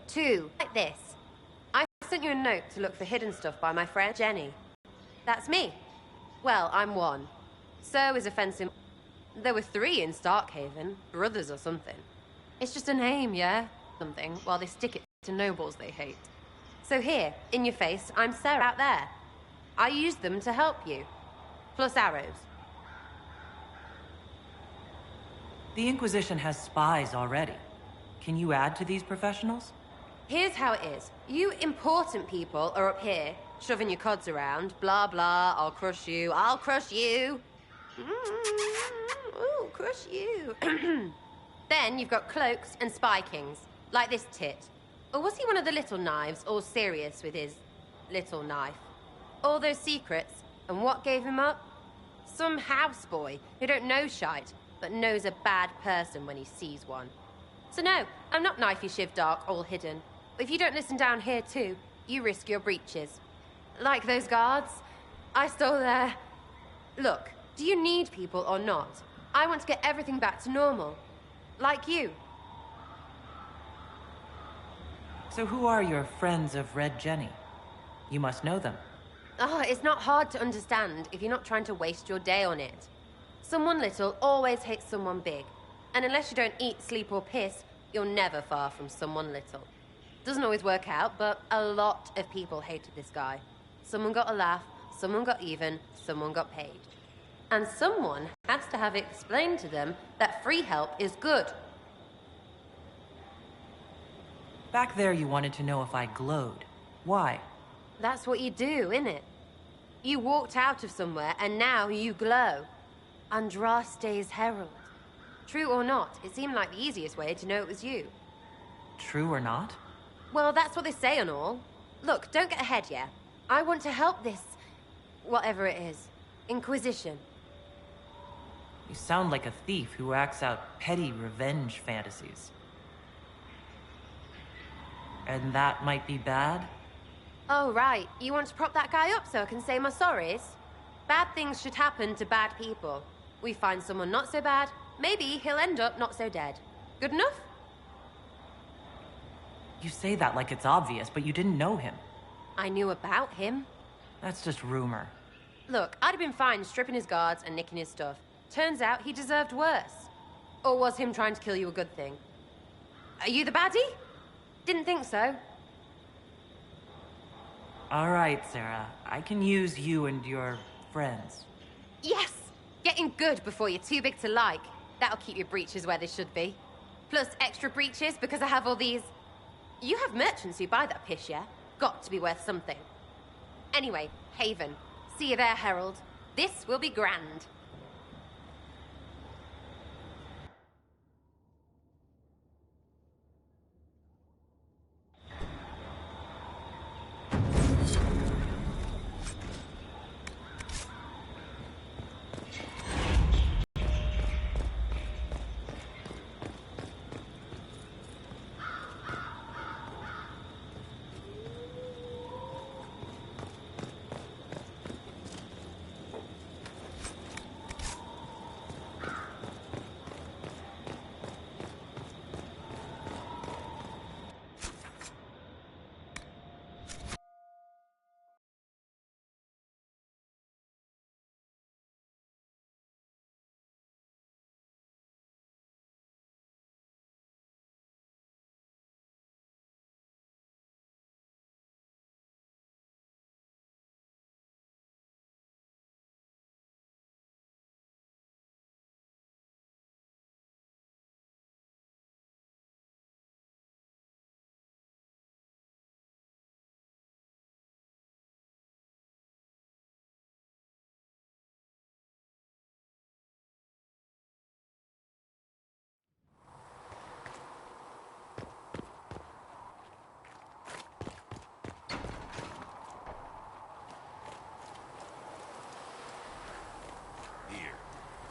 2, like this. I sent you a note to look for hidden stuff by my friend Jenny. That's me. Well, I'm 1. So is a fencing. There were 3 in Starkhaven, brothers or something. It's just a name, yeah? Something, while they stick it to nobles they hate. So here, in your face, I'm Sarah out there. I used them to help you. Plus arrows. The Inquisition has spies already. Can you add to these professionals? Here's how it is. You important people are up here, shoving your cods around. Blah, blah, I'll crush you, I'll crush you. Ooh, crush you. Then you've got cloaks and spy kings, like this tit. Or was he one of the little knives, all serious with his little knife? All those secrets, and what gave him up? Some houseboy who don't know shite, but knows a bad person when he sees one. So no, I'm not knifey shiv dark, all hidden. If you don't listen down here too, you risk your breeches. Like those guards, I stole their... Look, do you need people or not? I want to get everything back to normal. Like you. So who are your friends of Red Jenny? You must know them. Oh, it's not hard to understand if you're not trying to waste your day on it. Someone little always hates someone big. And unless you don't eat, sleep, or piss, you're never far from someone little. Doesn't always work out, but a lot of people hated this guy. Someone got a laugh, someone got even, someone got paid. And someone has to have explained to them that free help is good. Back there you wanted to know if I glowed. Why? That's what you do, innit? You walked out of somewhere and now you glow. Andraste's Herald. True or not, it seemed like the easiest way to know it was you. True or not? Well, that's what they say and all. Look, don't get ahead, yeah? I want to help this... whatever it is. Inquisition. You sound like a thief who acts out petty revenge fantasies. And that might be bad? Oh, right. You want to prop that guy up so I can say my sorries? Bad things should happen to bad people. We find someone not so bad, maybe he'll end up not so dead. Good enough? You say that like it's obvious, but you didn't know him. I knew about him. That's just rumor. Look, I'd have been fine stripping his guards and nicking his stuff. Turns out he deserved worse. Or was him trying to kill you a good thing? Are you the baddie? Didn't think so. All right, Sarah. I can use you and your friends. Yes! Getting good before you're too big to like. That'll keep your breeches where they should be. Plus extra breeches because I have all these... You have merchants who buy that piss, yeah? Got to be worth something. Anyway, Haven. See you there, Herald. This will be grand.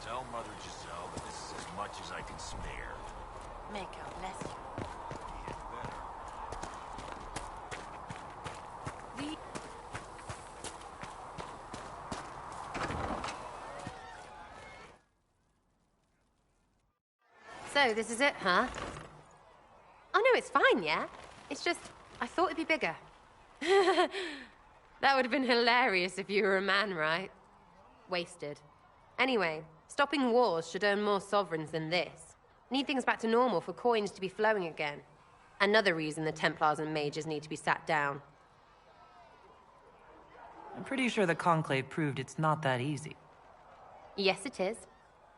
Tell Mother Giselle that this is as much as I can spare. May God bless you. So, this is it, huh? Oh no, it's fine, yeah? It's just, I thought it'd be bigger. That would have been hilarious if you were a man, right? Wasted. Anyway, stopping wars should earn more sovereigns than this. Need things back to normal for coins to be flowing again. Another reason the Templars and mages need to be sat down. I'm pretty sure the Conclave proved it's not that easy. Yes, it is.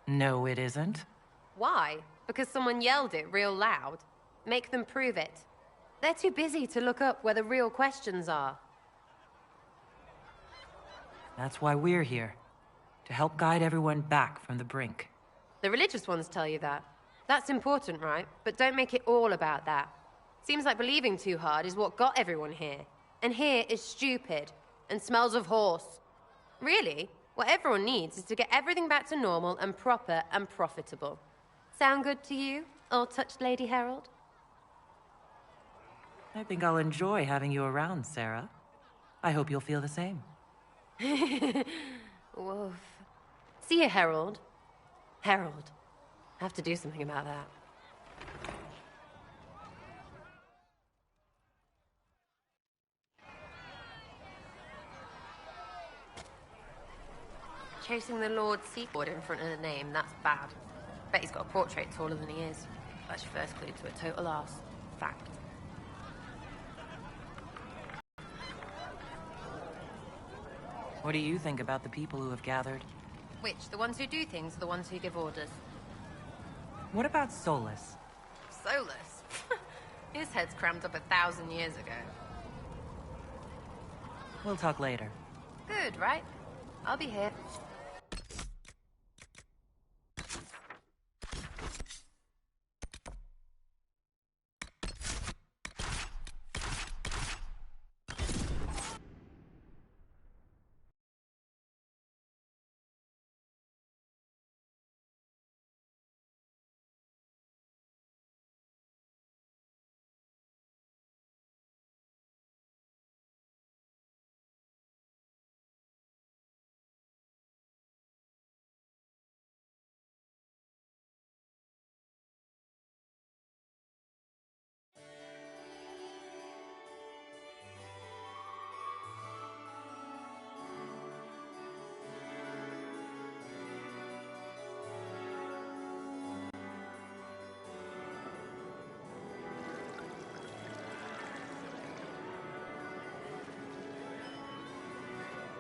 No, it isn't. Why? Because someone yelled it real loud. Make them prove it. They're too busy to look up where the real questions are. That's why we're here. To help guide everyone back from the brink. The religious ones tell you that. That's important, right? But don't make it all about that. Seems like believing too hard is what got everyone here. And here is stupid. And smells of horse. Really? What everyone needs is to get everything back to normal and proper and profitable. Sound good to you, all-touched Lady Herald? I think I'll enjoy having you around, Sarah. I hope you'll feel the same. Woof. See you, Herald. Herald. I have to do something about that. Chasing the Lord Seaboard in front of the name, that's bad. Bet he's got a portrait taller than he is. That's your first clue to a total arse. Fact. What do you think about the people who have gathered? Which? The ones who do things or the ones who give orders? What about Solus? Solus? His head's crammed up 1,000 years ago. We'll talk later. Good, right? I'll be here.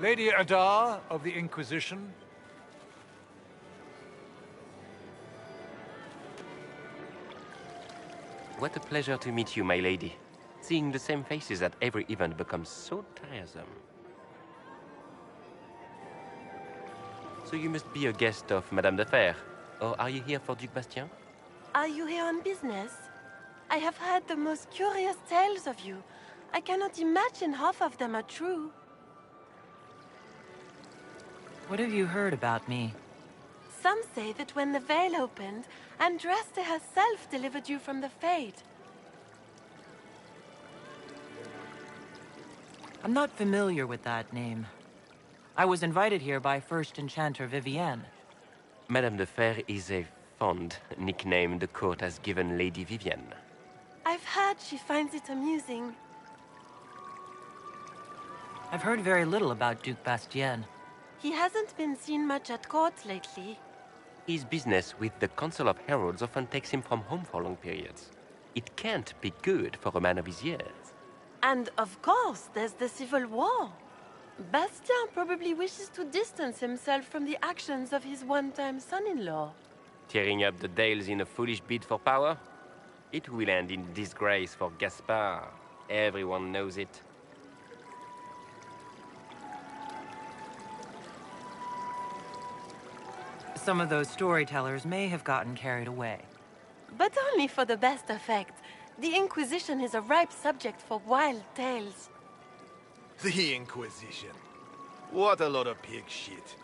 Lady Adar of the Inquisition. What a pleasure to meet you, my lady. Seeing the same faces at every event becomes so tiresome. So you must be a guest of Madame de Fer, or are you here for Duc Bastien? Are you here on business? I have heard the most curious tales of you. I cannot imagine half of them are true. What have you heard about me? Some say that when the veil opened, Andraste herself delivered you from the Fate. I'm not familiar with that name. I was invited here by First Enchanter Vivienne. Madame de Fer is a fond nickname the court has given Lady Vivienne. I've heard she finds it amusing. I've heard very little about Duc Bastien. He hasn't been seen much at court lately. His business with the Council of Heralds often takes him from home for long periods. It can't be good for a man of his years. And of course, there's the civil war. Bastien probably wishes to distance himself from the actions of his one-time son-in-law. Tearing up the Dales in a foolish bid for power? It will end in disgrace for Gaspard. Everyone knows it. Some of those storytellers may have gotten carried away. But only for the best effect. The Inquisition is a ripe subject for wild tales. The Inquisition. What a lot of pig shit.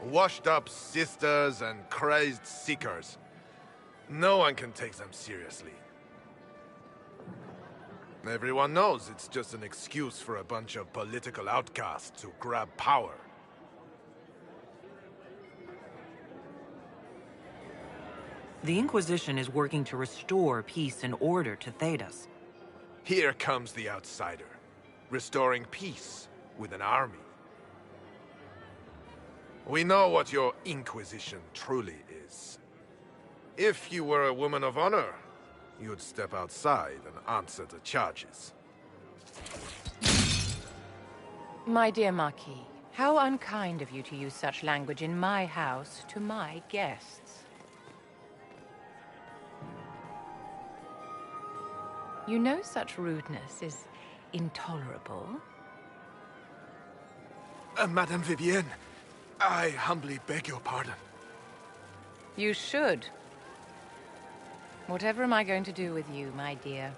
Washed-up sisters and crazed seekers. No one can take them seriously. Everyone knows it's just an excuse for a bunch of political outcasts to grab power. The Inquisition is working to restore peace and order to Thedas. Here comes the outsider, restoring peace with an army. We know what your Inquisition truly is. If you were a woman of honor, you'd step outside and answer the charges. My dear Marquis, how unkind of you to use such language in my house to my guests. You know such rudeness is intolerable. Madame Vivienne, I humbly beg your pardon. You should. Whatever am I going to do with you, my dear?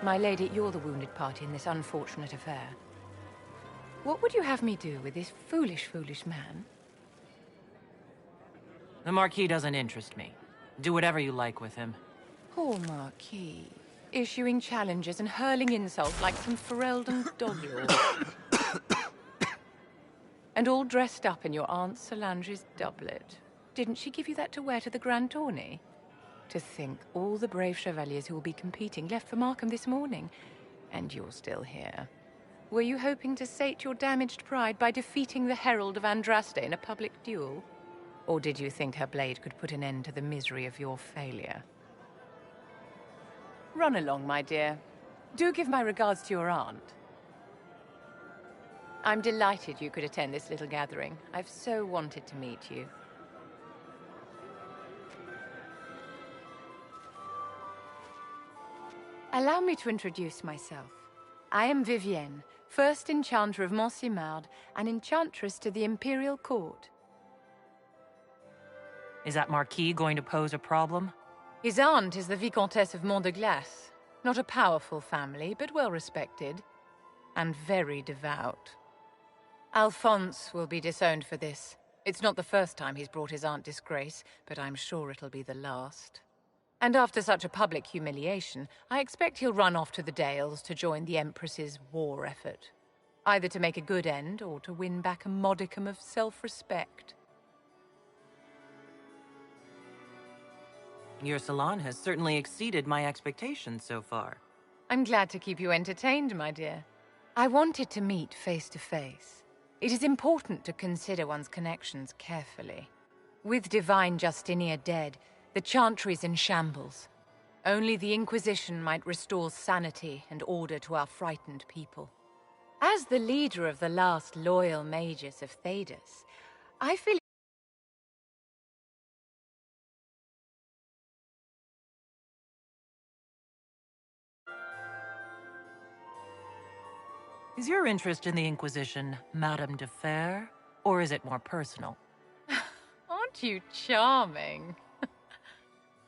My lady, you're the wounded party in this unfortunate affair. What would you have me do with this foolish, foolish man? The Marquis doesn't interest me. Do whatever you like with him. Poor Marquis. Issuing challenges and hurling insults like some Ferelden doglord. And all dressed up in your Aunt Solange's doublet. Didn't she give you that to wear to the Grand Tourney? To think all the brave chevaliers who will be competing left for Markham this morning, and you're still here. Were you hoping to sate your damaged pride by defeating the Herald of Andraste in a public duel? Or did you think her blade could put an end to the misery of your failure? Run along, my dear. Do give my regards to your aunt. I'm delighted you could attend this little gathering. I've so wanted to meet you. Allow me to introduce myself. I am Vivienne, first Enchanter of Montsimard and Enchantress to the Imperial Court. Is that Marquis going to pose a problem? His aunt is the Vicomtesse of Mont de Glace. Not a powerful family, but well respected. And very devout. Alphonse will be disowned for this. It's not the first time he's brought his aunt disgrace, but I'm sure it'll be the last. And after such a public humiliation, I expect he'll run off to the Dales to join the Empress's war effort. Either to make a good end, or to win back a modicum of self-respect. Your salon has certainly exceeded my expectations so far. I'm glad to keep you entertained, my dear. I wanted to meet face to face. It is important to consider one's connections carefully. With Divine Justinia dead, the Chantry's in shambles. Only the Inquisition might restore sanity and order to our frightened people. As the leader of the last loyal mages of Thedas, I feel Is your interest in the Inquisition Madame de Fer, or is it more personal? Aren't you charming?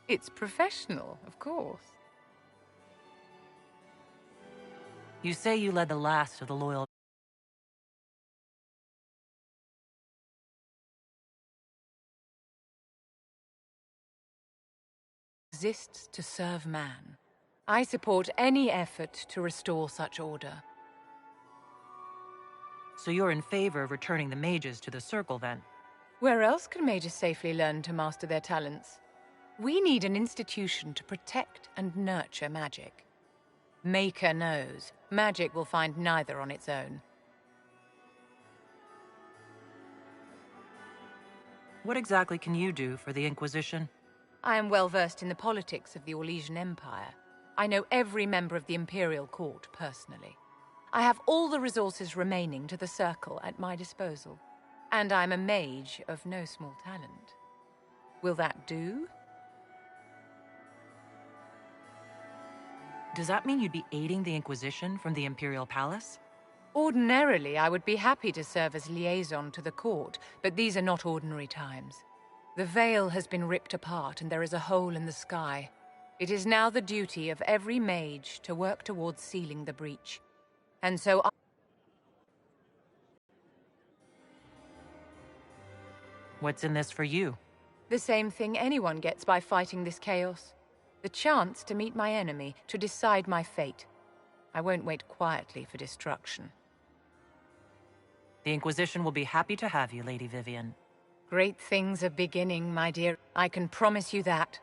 It's professional, of course. You say you led the last of the loyal... Exists to serve man. I support any effort to restore such order. So you're in favor of returning the mages to the Circle, then? Where else can mages safely learn to master their talents? We need an institution to protect and nurture magic. Maker knows, magic will find neither on its own. What exactly can you do for the Inquisition? I am well versed in the politics of the Orlesian Empire. I know every member of the Imperial Court personally. I have all the resources remaining to the Circle at my disposal. And I'm a mage of no small talent. Will that do? Does that mean you'd be aiding the Inquisition from the Imperial Palace? Ordinarily, I would be happy to serve as liaison to the court, but these are not ordinary times. The veil has been ripped apart and there is a hole in the sky. It is now the duty of every mage to work towards sealing the breach. And so What's in this for you? the same thing anyone gets by fighting this chaos. The chance to meet my enemy, to decide my fate. I won't wait quietly for destruction. The Inquisition will be happy to have you, Lady Vivienne. Great things are beginning, my dear. I can promise you that.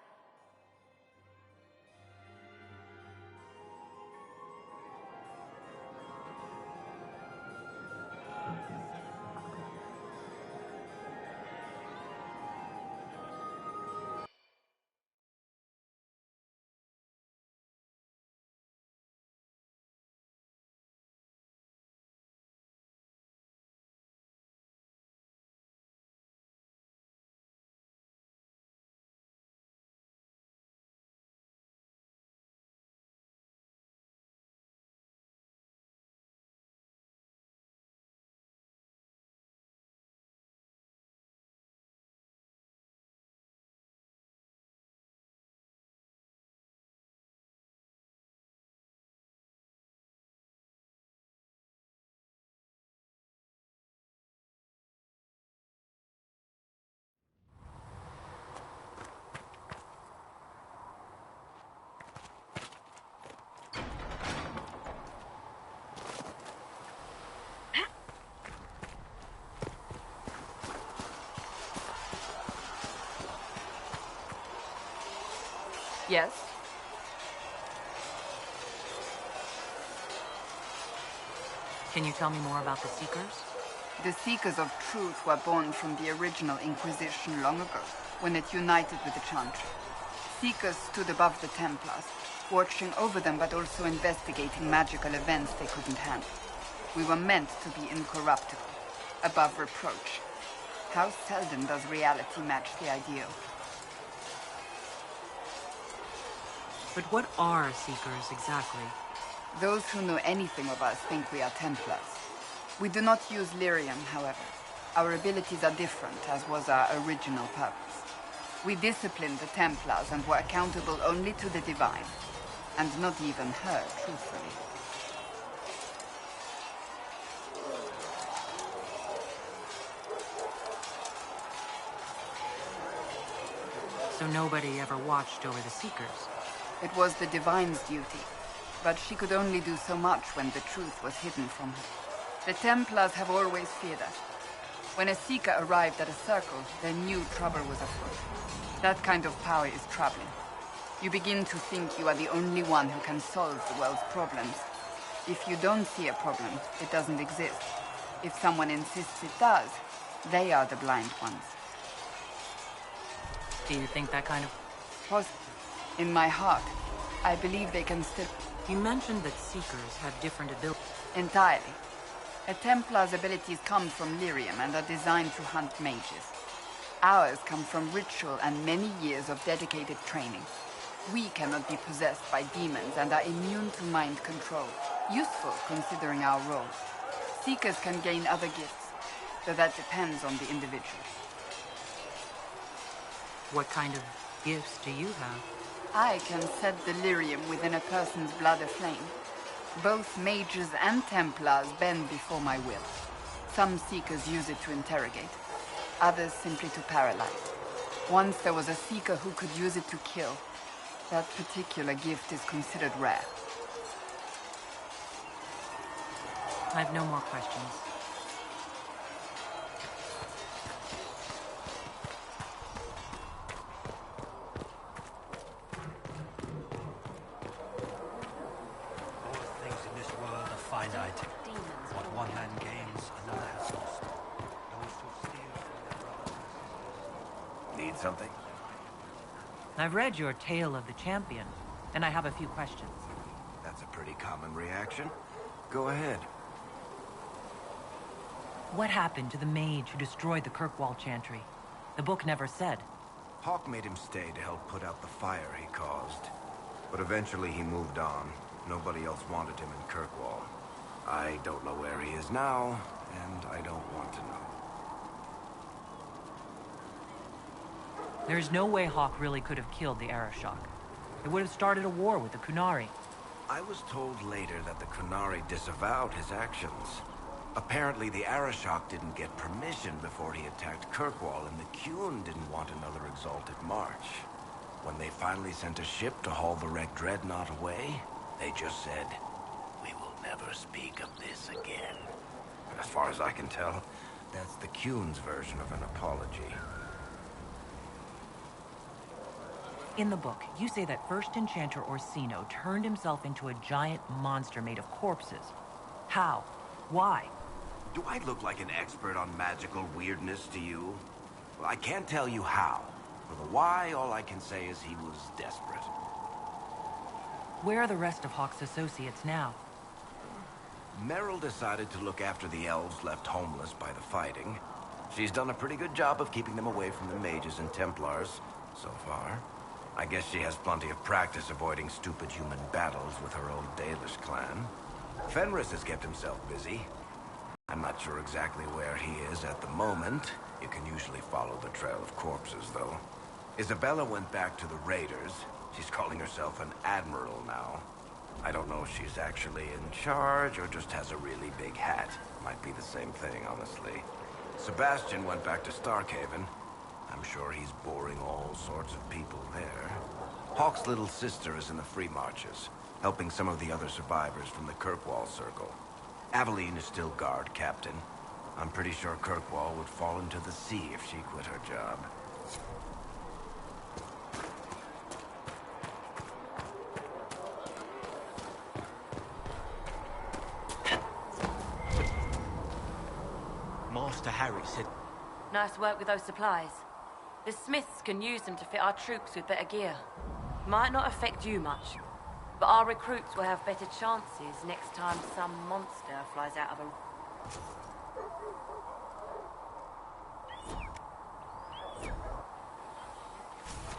Yes? Can you tell me more about the Seekers? The Seekers of Truth were born from the original Inquisition long ago, when it united with the Chantry. Seekers stood above the Templars, watching over them but also investigating magical events they couldn't handle. We were meant to be incorruptible, above reproach. How seldom does reality match the ideal? But what are Seekers exactly? Those who know anything of us think we are Templars. We do not use lyrium, however. Our abilities are different, as was our original purpose. We disciplined the Templars and were accountable only to the Divine. And not even her, truthfully. So nobody ever watched over the Seekers? It was the Divine's duty, but she could only do so much when the truth was hidden from her. The Templars have always feared us. When a Seeker arrived at a circle, they knew trouble was afoot. That kind of power is troubling. You begin to think you are the only one who can solve the world's problems. If you don't see a problem, it doesn't exist. If someone insists it does, they are the blind ones. Do you think that kind of... In my heart, I believe they can still... You mentioned that Seekers have different abilities. Entirely. A Templar's abilities come from lyrium and are designed to hunt mages. Ours come from ritual and many years of dedicated training. We cannot be possessed by demons and are immune to mind control. Useful, considering our roles. Seekers can gain other gifts, though that depends on the individual. What kind of gifts do you have? I can set the lyrium within a person's blood aflame. Both mages and Templars bend before my will. Some Seekers use it to interrogate, others simply to paralyze. Once there was a Seeker who could use it to kill. That particular gift is considered rare. I have no more questions. Something? I've read your Tale of the Champion, and I have a few questions. That's a pretty common reaction. Go ahead. What happened to the mage who destroyed the Kirkwall Chantry? The book never said. Hawk made him stay to help put out the fire he caused. But eventually he moved on. Nobody else wanted him in Kirkwall. I don't know where he is now, and I don't want to know. There's no way Hawk really could have killed the Arashok. It would have started a war with the Qunari. I was told later that the Qunari disavowed his actions. Apparently the Arashok didn't get permission before he attacked Kirkwall, and the Qun didn't want another exalted march. When they finally sent a ship to haul the wrecked dreadnought away, they just said, "We will never speak of this again." As far as I can tell, That's the Qun's version of an apology. In the book, you say that First Enchanter Orsino turned himself into a giant monster made of corpses. How? Why? Do I look like an expert on magical weirdness to you? Well, I can't tell you how. For the why, all I can say is he was desperate. Where are the rest of Hawk's associates now? Merrill decided to look after the elves left homeless by the fighting. She's done a pretty good job of keeping them away from the mages and Templars, so far. I guess she has plenty of practice avoiding stupid human battles with her old Dalish clan. Fenris has kept himself busy. I'm not sure exactly where he is at the moment. You can usually follow the trail of corpses, though. Isabella went back to the Raiders. She's calling herself an admiral now. I don't know if she's actually in charge or just has a really big hat. Might be the same thing, honestly. Sebastian went back to Starkhaven. I'm sure he's boring all sorts of people there. Hawk's little sister is in the Free Marches, helping some of the other survivors from the Kirkwall Circle. Aveline is still guard captain. I'm pretty sure Kirkwall would fall into the sea if she quit her job. Master Harry said... Nice work with those supplies. The Smiths can use them to fit our troops with better gear. Might not affect you much, but our recruits will have better chances next time some monster flies out of a...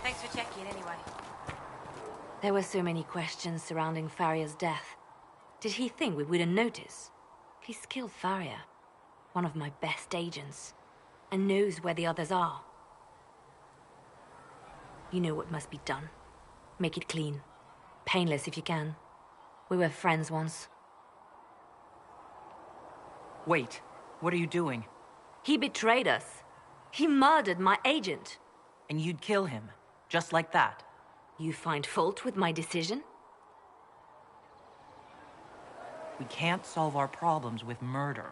Thanks for checking anyway. There were so many questions surrounding Faria's death. Did he think we wouldn't notice? He's killed Faria, one of my best agents, and knows where the others are. You know what must be done. Make it clean. Painless if you can. We were friends once. Wait, what are you doing? He betrayed us. He murdered my agent. And you'd kill him, just like that? You find fault with my decision? We can't solve our problems with murder.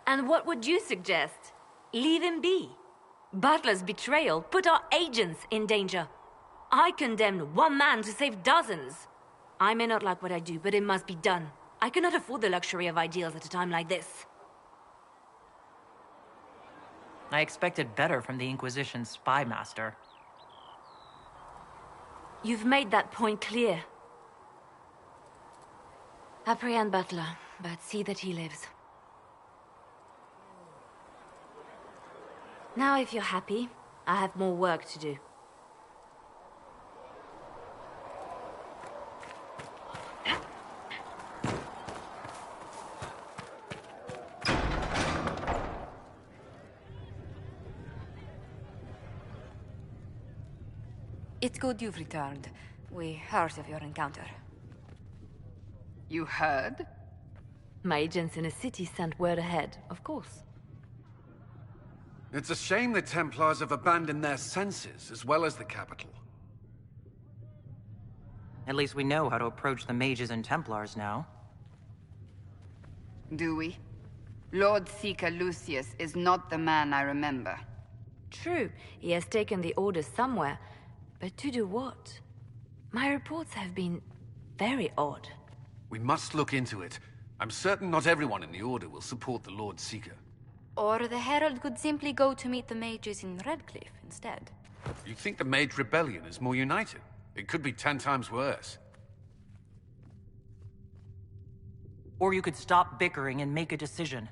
And what would you suggest? Leave him be. Butler's betrayal put our agents in danger. I condemned one man to save dozens. I may not like what I do, but it must be done. I cannot afford the luxury of ideals at a time like this. I expected better from the Inquisition's spy master. You've made that point clear. Apprehend Butler, but see that he lives. Now, if you're happy, I have more work to do. It's good you've returned. We heard of your encounter. You heard? My agents in a city sent word ahead, of course. It's a shame the Templars have abandoned their senses, as well as the capital. At least we know how to approach the mages and Templars now. Do we? Lord Seeker Lucius is not the man I remember. True, he has taken the orders somewhere, but to do what? My reports have been very odd. We must look into it. I'm certain not everyone in the Order will support the Lord Seeker. Or the Herald could simply go to meet the mages in Redcliffe instead. You think the Mage Rebellion is more united? It could be 10 times worse. Or you could stop bickering and make a decision.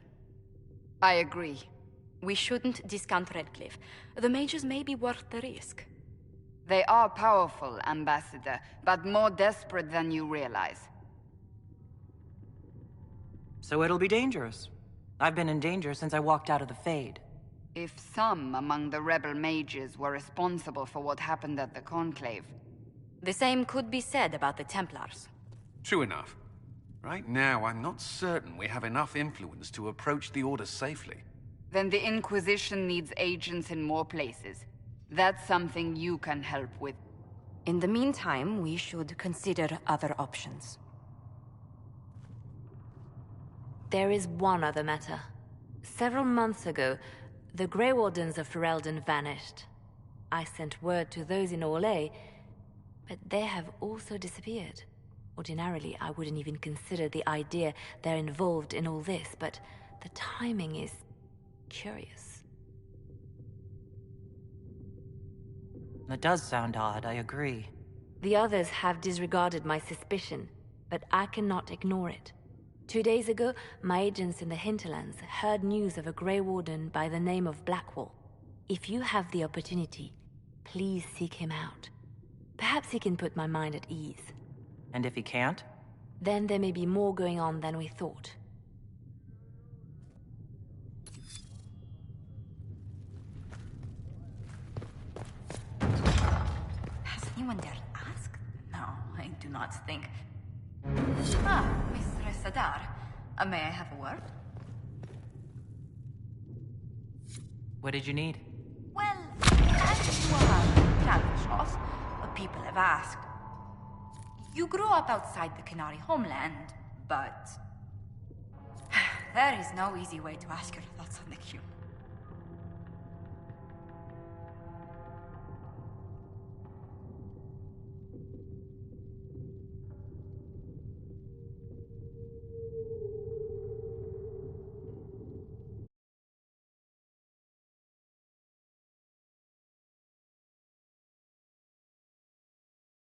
I agree. We shouldn't discount Redcliffe. The mages may be worth the risk. They are powerful, Ambassador, but more desperate than you realize. So it'll be dangerous. I've been in danger since I walked out of the Fade. If some among the rebel mages were responsible for what happened at the Conclave... The same could be said about the Templars. True enough. Right now, I'm not certain we have enough influence to approach the Order safely. Then the Inquisition needs agents in more places. That's something you can help with. In the meantime, we should consider other options. There is one other matter. Several months ago, the Grey Wardens of Ferelden vanished. I sent word to those in Orlais, but they have also disappeared. Ordinarily, I wouldn't even consider the idea they're involved in all this, but the timing is curious. That does sound odd, I agree. The others have disregarded my suspicion, but I cannot ignore it. 2 days ago, my agents in the hinterlands heard news of a Grey Warden by the name of Blackwall. If you have the opportunity, please seek him out. Perhaps he can put my mind at ease. And if he can't? Then there may be more going on than we thought. Has anyone dared ask? No, I do not think. Ah, Mistress Adar. May I have a word? What did you need? Well, as you are Calvishos, people have asked. You grew up outside the Qunari homeland, but... there is no easy way to ask your thoughts on the Qun.